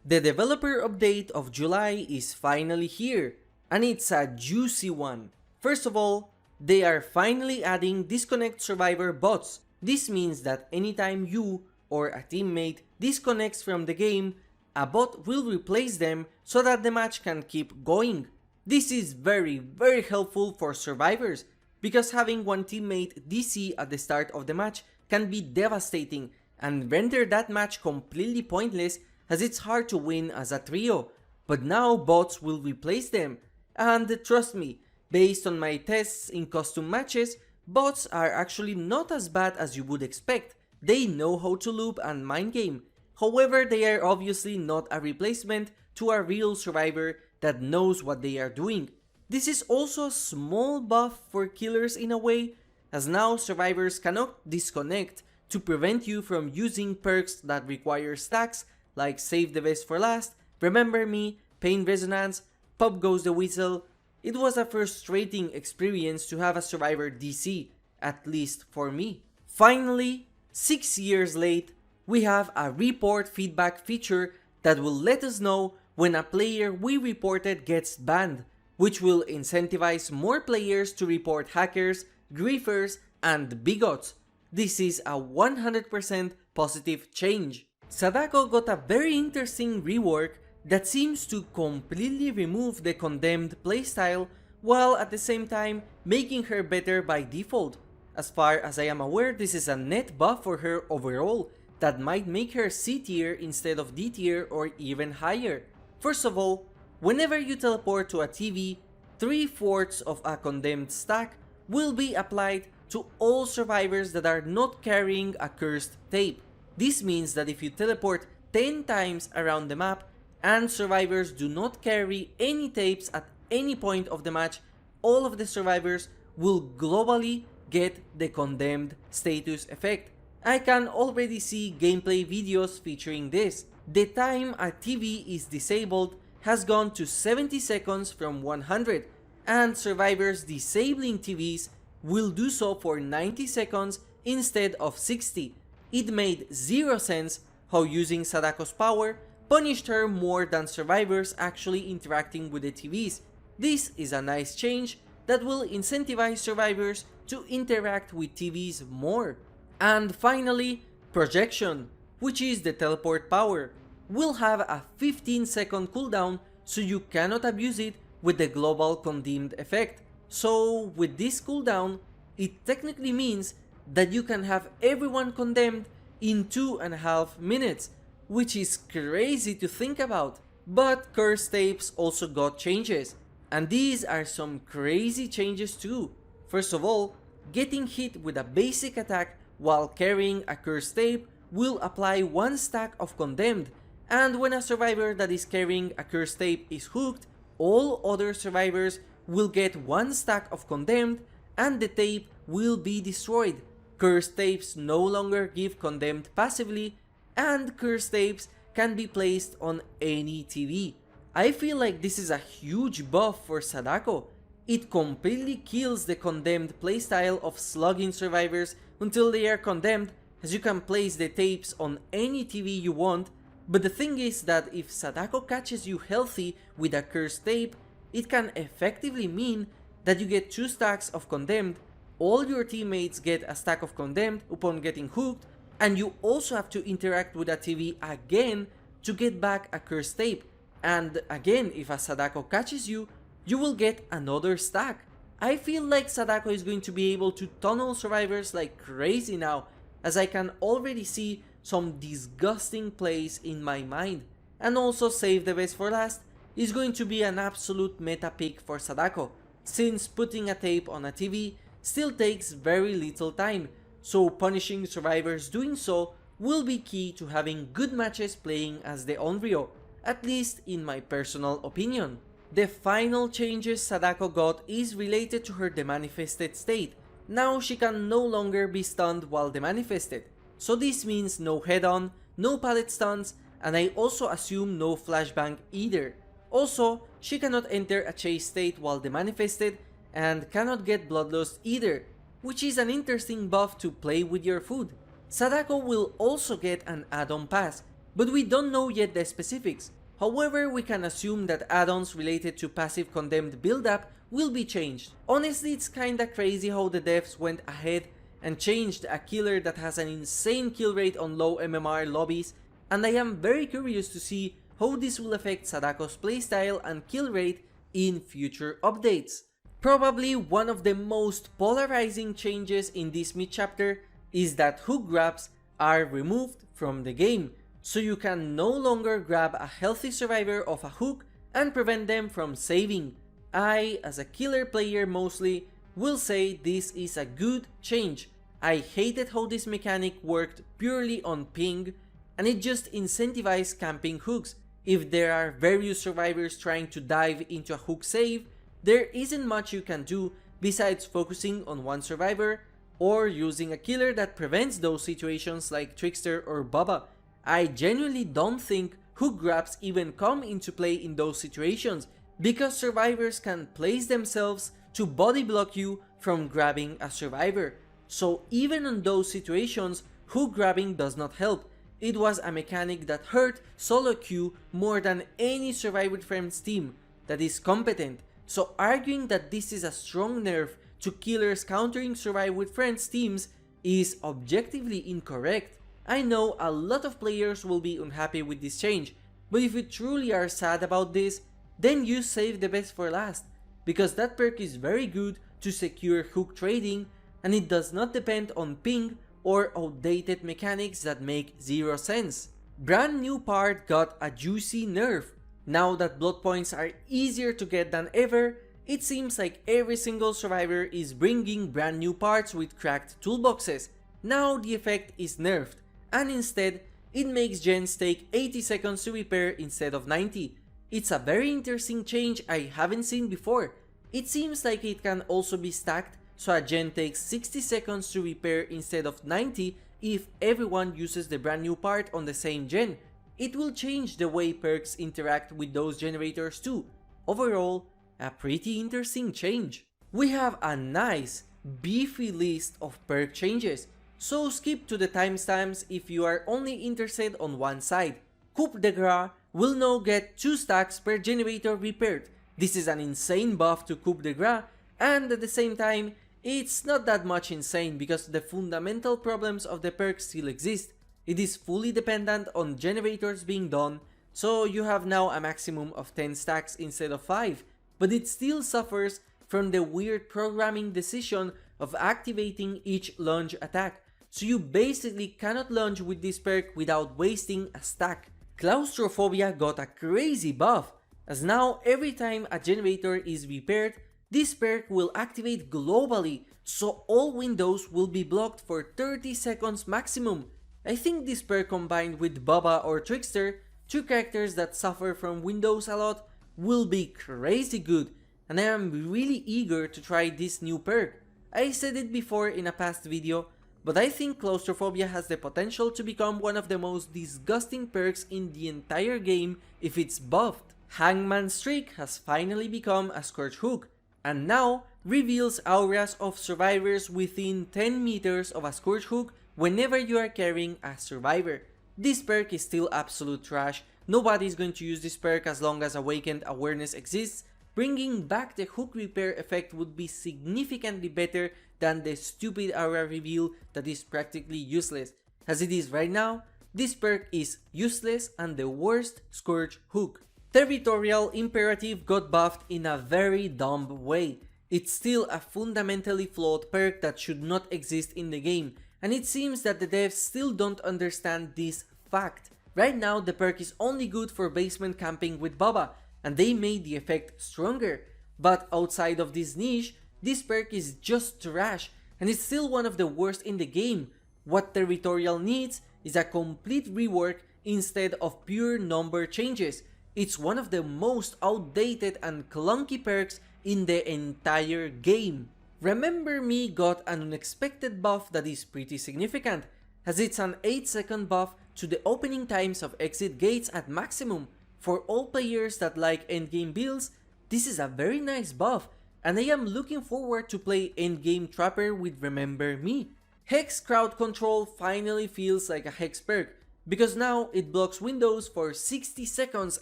The developer update of July is finally here, and it's a juicy one. First of all, they are finally adding disconnect survivor bots. This means that anytime you or a teammate disconnects from the game, a bot will replace them so that the match can keep going. This is very helpful for survivors, because having one teammate DC at the start of the match can be devastating and render that match completely pointless, as it's hard to win as a trio. But now bots will replace them, and trust me, based on my tests in custom matches, bots are actually not as bad as you would expect. They know how to loop and mind game. However, they are obviously not a replacement to a real survivor that knows what they are doing. This is also a small buff for killers in a way, as now survivors cannot disconnect to prevent you from using perks that require stacks like Save the Best for Last, Remember Me, Pain Resonance, Pop Goes the Whistle. It was a frustrating experience to have a survivor DC, at least for me. Finally, 6 years late, we have a report feedback feature that will let us know when a player we reported gets banned, which will incentivize more players to report hackers, griefers, and bigots. This is a 100% positive change. Sadako got a very interesting rework that seems to completely remove the condemned playstyle, while at the same time making her better by default. As far as I am aware, this is a net buff for her overall that might make her C tier instead of D tier or even higher. First of all, whenever you teleport to a TV, 3/4 of a condemned stack will be applied to all survivors that are not carrying a cursed tape. This means that if you teleport 10 times around the map and survivors do not carry any tapes at any point of the match, all of the survivors will globally get the condemned status effect. I can already see gameplay videos featuring this. The time a TV is disabled has gone to 70 seconds from 100, and survivors disabling TVs will do so for 90 seconds instead of 60. It made zero sense how using Sadako's power punished her more than survivors actually interacting with the TVs. This is a nice change that will incentivize survivors to interact with TVs more. And finally, projection, which is the teleport power, will have a 15-second cooldown, so you cannot abuse it with the global condemned effect. So with this cooldown, it technically means that you can have everyone condemned in 2.5 minutes, which is crazy to think about. But curse tapes also got changes, and these are some crazy changes too. First of all, getting hit with a basic attack while carrying a curse tape will apply 1 stack of condemned, and when a survivor that is carrying a curse tape is hooked, all other survivors will get 1 stack of condemned and the tape will be destroyed. Curse tapes no longer give condemned passively, and curse tapes can be placed on any TV. I feel like this is a huge buff for Sadako. It completely kills the condemned playstyle of slugging survivors until they are condemned, as you can place the tapes on any TV you want. But the thing is that if Sadako catches you healthy with a cursed tape, it can effectively mean that you get 2 stacks of condemned, all your teammates get a stack of condemned upon getting hooked, and you also have to interact with a TV again to get back a cursed tape. And again, if a Sadako catches you, you will get another stack. I feel like Sadako is going to be able to tunnel survivors like crazy now, as I can already see some disgusting plays in my mind. And also Save the Best for Last is going to be an absolute meta pick for Sadako, since putting a tape on a TV still takes very little time, so punishing survivors doing so will be key to having good matches playing as the Onryo, at least in my personal opinion. The final changes Sadako got is related to her demanifested state. Now she can no longer be stunned while demanifested, so this means no head-on, no pallet stuns, and I also assume no flashbang either. Also, she cannot enter a chase state while demanifested and cannot get bloodlust either, which is an interesting buff to play with your food. Sadako will also get an add-on pass. but we don't know yet the specifics. However, we can assume that add-ons related to passive condemned build-up will be changed. Honestly, it's kinda crazy how the devs went ahead and changed a killer that has an insane kill rate on low MMR lobbies, and I am very curious to see how this will affect Sadako's playstyle and kill rate in future updates. Probably one of the most polarizing changes in this mid-chapter is that hook grabs are removed from the game, so you can no longer grab a healthy survivor of a hook and prevent them from saving. I, as a killer player mostly, will say this is a good change. I hated how this mechanic worked purely on ping, and it just incentivized camping hooks. If there are various survivors trying to dive into a hook save, there isn't much you can do besides focusing on one survivor or using a killer that prevents those situations like Trickster or Bubba. I genuinely don't think hook grabs even come into play in those situations, because survivors can place themselves to body block you from grabbing a survivor. So even in those situations, hook grabbing does not help. It was a mechanic that hurt solo queue more than any survive with friends team that is competent. So arguing that this is a strong nerf to killers countering survive with friends teams is objectively incorrect. I know a lot of players will be unhappy with this change, but if you truly are sad about this, then you save the best for last, because that perk is very good to secure hook trading, and it does not depend on ping or outdated mechanics that make zero sense. Brand new part got a juicy nerf. Now that blood points are easier to get than ever, it seems like every single survivor is bringing brand new parts with cracked toolboxes. Now the effect is nerfed, and instead it makes gens take 80 seconds to repair instead of 90. It's a very interesting change I haven't seen before. It seems like it can also be stacked, so a gen takes 60 seconds to repair instead of 90 if everyone uses the brand new part on the same gen. It will change the way perks interact with those generators too. Overall, a pretty interesting change. We have a nice, beefy list of perk changes, so skip to the timestamps if you are only interested on one side. Coup de Grace will now get 2 stacks per generator repaired. This is an insane buff to Coup de Grace, and at the same time, it's not that much insane because the fundamental problems of the perk still exist. It is fully dependent on generators being done, so you have now a maximum of 10 stacks instead of 5, but it still suffers from the weird programming decision of activating each lunge attack, so you basically cannot lunge with this perk without wasting a stack. Claustrophobia got a crazy buff, as now every time a generator is repaired, this perk will activate globally, so all windows will be blocked for 30 seconds maximum. I think this perk combined with Bubba or Trickster, 2 characters that suffer from windows a lot, will be crazy good, and I am really eager to try this new perk. I said it before in a past video, but I think Claustrophobia has the potential to become one of the most disgusting perks in the entire game if it's buffed. Hangman Streak has finally become a Scourge Hook, and now reveals auras of survivors within 10 meters of a Scourge Hook whenever you are carrying a survivor. This perk is still absolute trash. Nobody is going to use this perk as long as Awakened Awareness exists. Bringing back the hook repair effect would be significantly better than the stupid aura reveal that is practically useless. As it is right now, this perk is useless and the worst Scourge Hook. Territorial Imperative got buffed in a very dumb way. It's still a fundamentally flawed perk that should not exist in the game, and it seems that the devs still don't understand this fact. Right now the perk is only good for basement camping with Bubba, and they made the effect stronger, but outside of this niche, this perk is just trash, and it's still one of the worst in the game. What Territorial needs is a complete rework instead of pure number changes. It's one of the most outdated and clunky perks in the entire game. Remember Me got an unexpected buff that is pretty significant, as it's an 8-second buff to the opening times of exit gates at maximum. For all players that like endgame builds, this is a very nice buff, and I am looking forward to play endgame Trapper with Remember Me. Hex Crowd Control finally feels like a Hex perk, because now it blocks windows for 60 seconds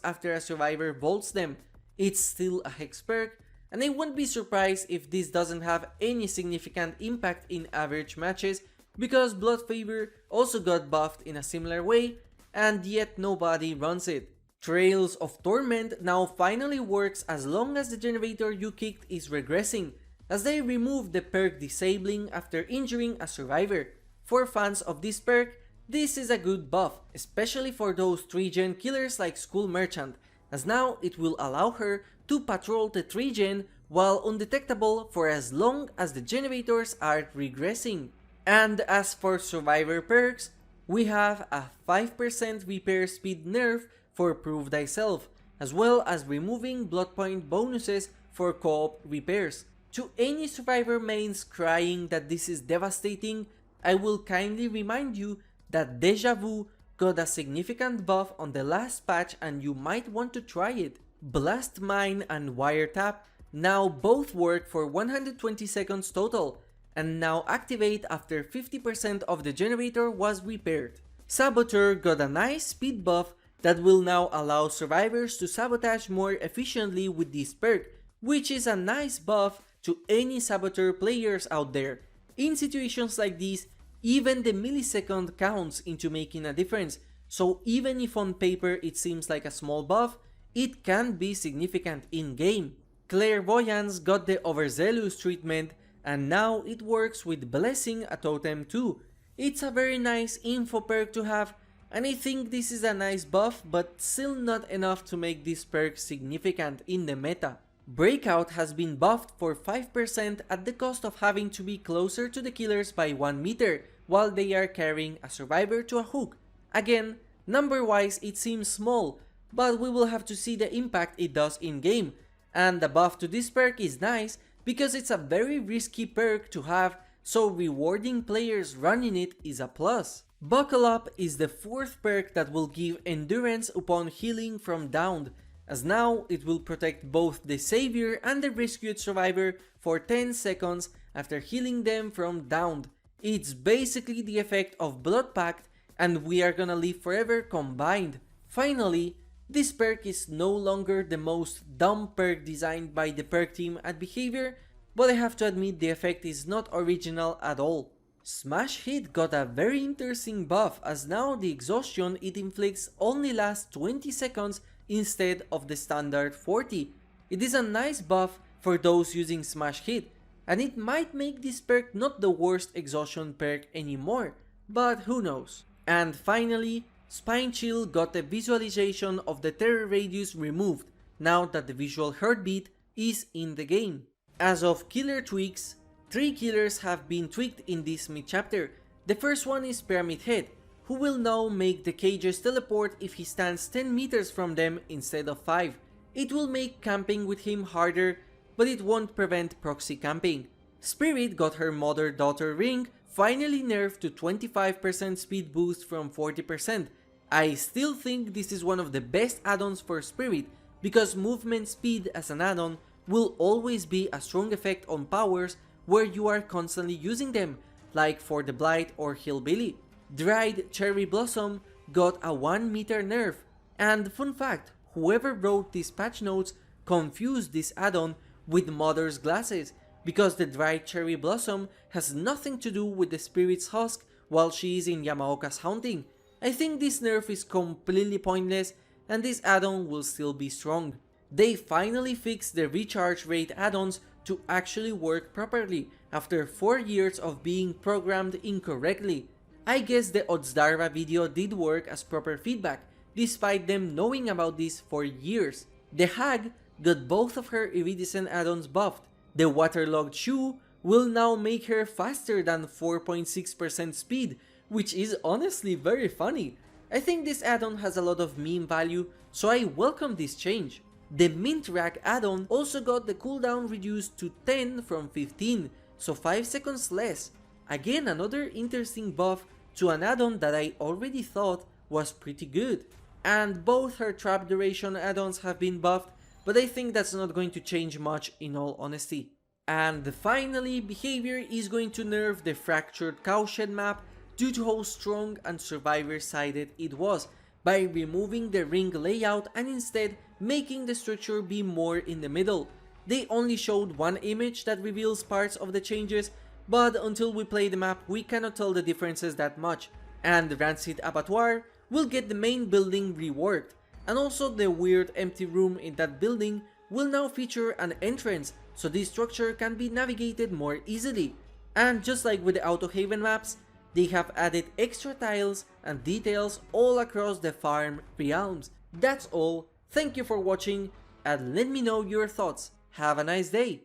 after a survivor vaults them. It's still a hex perk, and I won't be surprised if this doesn't have any significant impact in average matches, because Blood Favor also got buffed in a similar way, and yet nobody runs it. Trails of Torment now finally works as long as the generator you kicked is regressing, as they remove the perk disabling after injuring a survivor. For fans of this perk, this is a good buff, especially for those 3-gen killers like Skull Merchant, as now it will allow her to patrol the 3-gen while undetectable for as long as the generators are regressing. And as for survivor perks, we have a 5% repair speed nerf for Prove Thyself, as well as removing blood point bonuses for co-op repairs. To any survivor mains crying that this is devastating, I will kindly remind you that Deja Vu got a significant buff on the last patch and you might want to try it. Blast Mine and Wiretap now both work for 120 seconds total, and now activate after 50% of the generator was repaired. Saboteur got a nice speed buff that will now allow survivors to sabotage more efficiently with this perk, which is a nice buff to any Saboteur players out there. In situations like these, even the millisecond counts into making a difference, so even if on paper it seems like a small buff, it can be significant in game. Clairvoyance got the Overzealous treatment, and now it works with Blessing a Totem too. It's a very nice info perk to have, and I think this is a nice buff, but still not enough to make this perk significant in the meta. Breakout has been buffed for 5% at the cost of having to be closer to the killers by 1 meter while they are carrying a survivor to a hook. Again, number wise it seems small, but we will have to see the impact it does in game, and the buff to this perk is nice because it's a very risky perk to have, so rewarding players running it is a plus. Buckle Up is the 4th perk that will give endurance upon healing from downed, as now it will protect both the savior and the rescued survivor for 10 seconds after healing them from downed. It's basically the effect of Blood Pact, and we are gonna live forever combined. Finally, this perk is no longer the most dumb perk designed by the perk team at Behavior, but I have to admit the effect is not original at all. Smash Hit got a very interesting buff, as now the exhaustion it inflicts only lasts 20 seconds instead of the standard 40. It is a nice buff for those using Smash Hit, and it might make this perk not the worst exhaustion perk anymore, but who knows. And finally, Spine Chill got the visualization of the terror radius removed, now that the visual heartbeat is in the game. As of killer tweaks, 3 killers have been tweaked in this mid-chapter. The first one is Pyramid Head, who will now make the cages teleport if he stands 10 meters from them instead of 5. It will make camping with him harder, but it won't prevent proxy camping. Spirit got her mother-daughter ring finally nerfed to 25% speed boost from 40%. I still think this is one of the best add-ons for Spirit, because movement speed as an add-on will always be a strong effect on powers where you are constantly using them, like for the Blight or Hillbilly. Dried Cherry Blossom got a 1 meter nerf, and fun fact, whoever wrote these patch notes confused this add-on with Mother's Glasses, because the Dried Cherry Blossom has nothing to do with the Spirit's Husk while she is in Yamaoka's Haunting. I think this nerf is completely pointless, and this add-on will still be strong. They finally fixed the recharge rate add-ons to actually work properly after 4 years of being programmed incorrectly. I guess the Oddsdarva video did work as proper feedback, despite them knowing about this for years. The Hag got both of her iridescent add-ons buffed. The Waterlogged Shoe will now make her faster than 4.6% speed, which is honestly very funny. I think this add-on has a lot of meme value, so I welcome this change. The Mint Rack add-on also got the cooldown reduced to 10 from 15, so 5 seconds less. Again, another interesting buff to an add-on that I already thought was pretty good. And both her trap duration add-ons have been buffed, but I think that's not going to change much in all honesty. And finally, Behavior is going to nerf the Fractured Cowshed map due to how strong and survivor-sided it was, by removing the ring layout and instead making the structure be more in the middle. They only showed one image that reveals parts of the changes, but until we play the map we cannot tell the differences that much, and the Rancid Abattoir will get the main building reworked, and also the weird empty room in that building will now feature an entrance, so this structure can be navigated more easily. And just like with the Autohaven maps, they have added extra tiles and details all across the farm realms. That's all, thank you for watching and let me know your thoughts. Have a nice day!